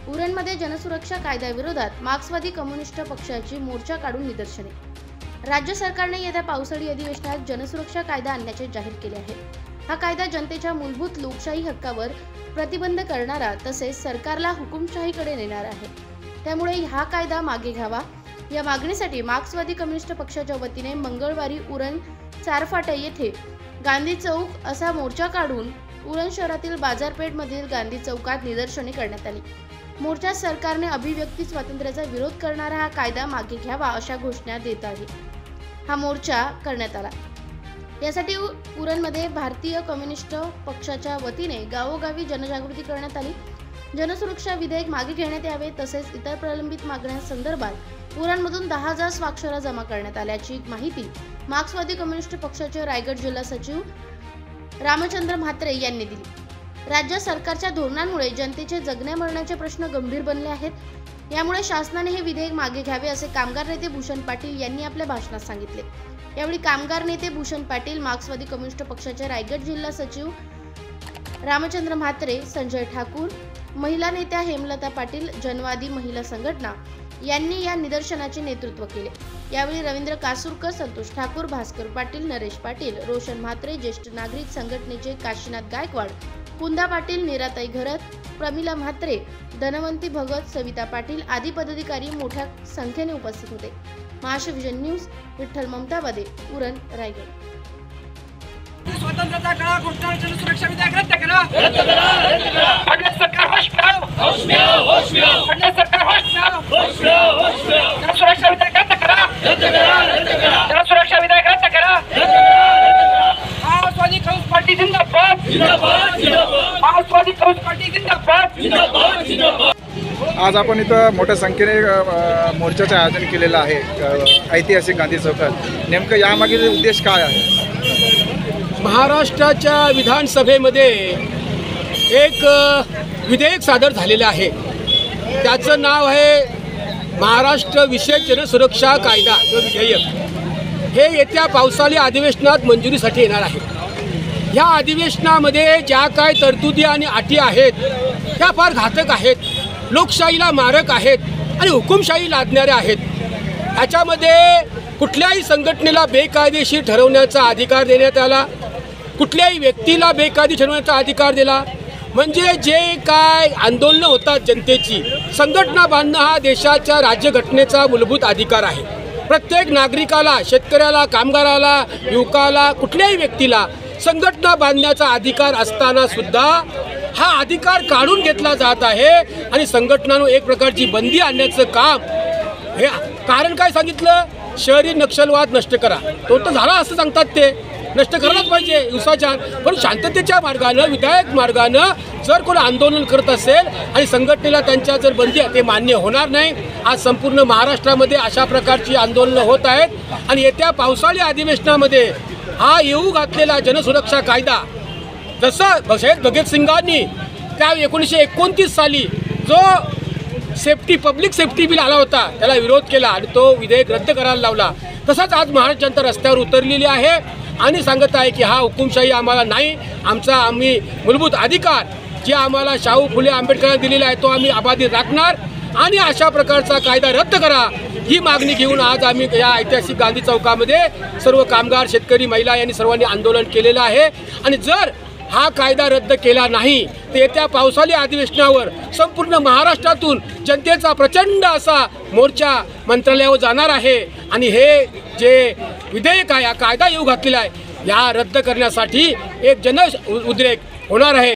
उरणमध्ये जनसुरक्षा कायद्याविरोधात मार्क्सवादी कम्युनिस्ट पक्षाची मोर्चा काढून निदर्शने। राज्य सरकारने येत्या पावसाळी अधिवेशनात जनसुरक्षा कायदा आणण्याचे जाहीर केले आहे। हा कायदा जनतेच्या मूलभूत लोकशाही हक्कावर प्रतिबंध करणारा तसेच सरकारला हुकुमशाहीकडे नेणारा आहे। त्यामुळे हा कायदा मागे घ्यावा या मागणीसाठी मार्क्सवादी कम्युनिस्ट पक्षाच्या वतीने मंगळवारी उरण चारफाटा येथे गांधी चौक असा मोर्चा काढून उरण शहरातील बाजारपेठमधील गांधी चौकात निदर्शने करण्यात आली। मोर्चात सरकारने अभिव्यक्ती स्वातंत्र्याचा विरोध करणारा हा कायदा मागे घ्यावा अशा घोषणा देत आहे हा मोर्चा करण्यात आला। यासाठी उरणमध्ये भारतीय कम्युनिस्ट पक्षाच्या वतीने गावोगावी जनजागृती करण्यात आली। जनसुरक्षा विधेयक मागे घेण्यात यावे तसेच इतर प्रलंबित मागण्यांसंदर्भात उरणमधून 10,000 स्वाक्षऱ्या जमा करण्यात आल्याची माहिती मार्क्सवादी कम्युनिस्ट पक्षाचे रायगड जिल्हा सचिव रामचंद्र म्हात्रे यांनी दिली। राज्य सरकारच्या धोरणांमुळे जनतेचे जगण्या मरण्याचे प्रश्न गंभीर बनले आहेत। यामुळे शासनाने हे विधेयक मागे घ्यावे असे कामगार नेते भूषण पाटील यांनी आपल्या भाषणात सांगितले। यावेळी कामगार नेते भूषण पाटील, मार्क्सवादी कम्युनिस्ट पक्षाचे रायगड जिल्हा सचिव रामचंद्र म्हात्रे, संजय ठाकूर, महिला नेत्या हेमलता पाटील, जनवादी महिला संघटना यांनी या निदर्शनाचे नेतृत्व केले। यावेळी रवींद्र कासूरकर, संतोष ठाकूर, भास्कर पाटील, नरेश पाटील, रोशन म्हात्रे, ज्येष्ठ नागरिक संघटनेचे काशीनाथ गायकवाड, कुंदा पाटील, नीराताई घरत, प्रमिला म्हात्रे, धनवंती भगत, सविता पाटील आदी पदाधिकारी मोठ्या संख्येने उपस्थित होते। महाराष्ट्र न्यूज, विठ्ठल ममताबादे, उरण, रायगड। स्वातंत्र्याचा काळ घोषणा जनसुरक्षा विधेयक रद्द करा, रद्द करा, रद्द करा। फडणवीस सरकार होश में आओ, होश में आओ, होश में आओ। फडणवीस सरकार होश में आओ, होश में आओ, होश में आओ। जनसुरक्षा विधेयक रद्द करा, रद्द करा, रद्द करा। जनसुरक्षा विधेयक रद्द करा, रद्द करा, रद्द करा। मार्क्सवादी कम्युनिस्ट पार्टी जिंदाबाद, जिंदाबाद, जिंदाबाद। मार्क्सवादी कम्युनिस्ट पार्टी जिंदाबाद, जिंदाबाद, जिंदाबाद। आज आपण इथं मोठ्या संख्येने मोर्चाचे आयोजन केलेलं आहे ऐतिहासिक गांधी चौकात। नेमकं यामागील उद्देश काय आहे? महाराष्ट्राच्या विधानसभेमध्ये एक विधेयक सादर झालेलं आहे। त्याचं नाव आहे महाराष्ट्र विशेष जनसुरक्षा कायदा जो विधेयक। हे येत्या पावसाळी अधिवेशनात मंजुरीसाठी येणार आहे। ह्या अधिवेशनामध्ये ज्या काय तरतुदी आणि अटी आहेत त्या फार घातक आहेत, लोकशाहीला मारक आहेत आणि हुकुमशाही लादणाऱ्या आहेत। ह्याच्यामध्ये कुठल्याही संघटनेला बेकायदेशीर ठरवण्याचा अधिकार देण्यात आला, कुठल्याही व्यक्तीला बेकायदेशीर ठरवण्याचा अधिकार दिला। म्हणजे जे काय आंदोलनं होतात जनतेची, संघटना बांधणं हा देशाच्या राज्यघटनेचा मूलभूत अधिकार आहे। प्रत्येक नागरिकाला, शेतकऱ्याला, कामगाराला, युवकाला, कुठल्याही व्यक्तीला संघटना बांधण्याचा अधिकार असताना सुद्धा हा अधिकार काढून घेतला जात आहे आणि संघटनांवर एक प्रकारची बंदी आणण्याचं काम। हे कारण काय सांगितलं? शहरी नक्षलवाद नष्ट करा। तो तर झाला असं सांगतात, ते नष्ट करायलाच पाहिजे हिंसाचार, पण शांततेच्या मार्गानं, विधायक मार्गानं जर कोणी आंदोलन करत असेल आणि संघटनेला त्यांच्या जर बंदी ते मान्य होणार नाही। आज संपूर्ण महाराष्ट्रामध्ये अशा प्रकारची आंदोलनं होत आहेत आणि येत्या पावसाळी अधिवेशनामध्ये हा येऊ घातलेला जनसुरक्षा कायदा, जसं शहीद भगतसिंगांनी त्या 1929 साली जो पब्लिक सेफ्टी बिल आला होता त्याला विरोध केला आणि तो विधेयक रद्द करायला लावला, तसंच आज महाराष्ट्र जनता रस्त्यावर उतरलेली आहे आणि सांगत आहे की हा हुकुमशाही आम्हाला नाही, आम्ही मूलभूत अधिकार जे आम्हाला शाहू फुले आंबेडकरांनी दिलेला आहे तो आम्ही अबाधित राखणार आणि अशा प्रकारचा कायदा रद्द करा ही मागणी घेऊन आज आम्ही या ऐतिहासिक गांधी चौकामध्ये सर्व कामगार, शेतकरी, महिला यांनी सर्वांनी आंदोलन केलेलं आहे। आणि जर हा कायदा रद्द केला नाही तर येत्या पावसाळी अधिवेशनावर संपूर्ण महाराष्ट्रातून जनतेचा प्रचंड असा मोर्चा मंत्रालयावर जाणार आहे आणि हे जे विधेयक आहे, हा कायदा येऊ घातलेला आहे, या रद्द करण्यासाठी एक जन उद्रेक होणार आहे।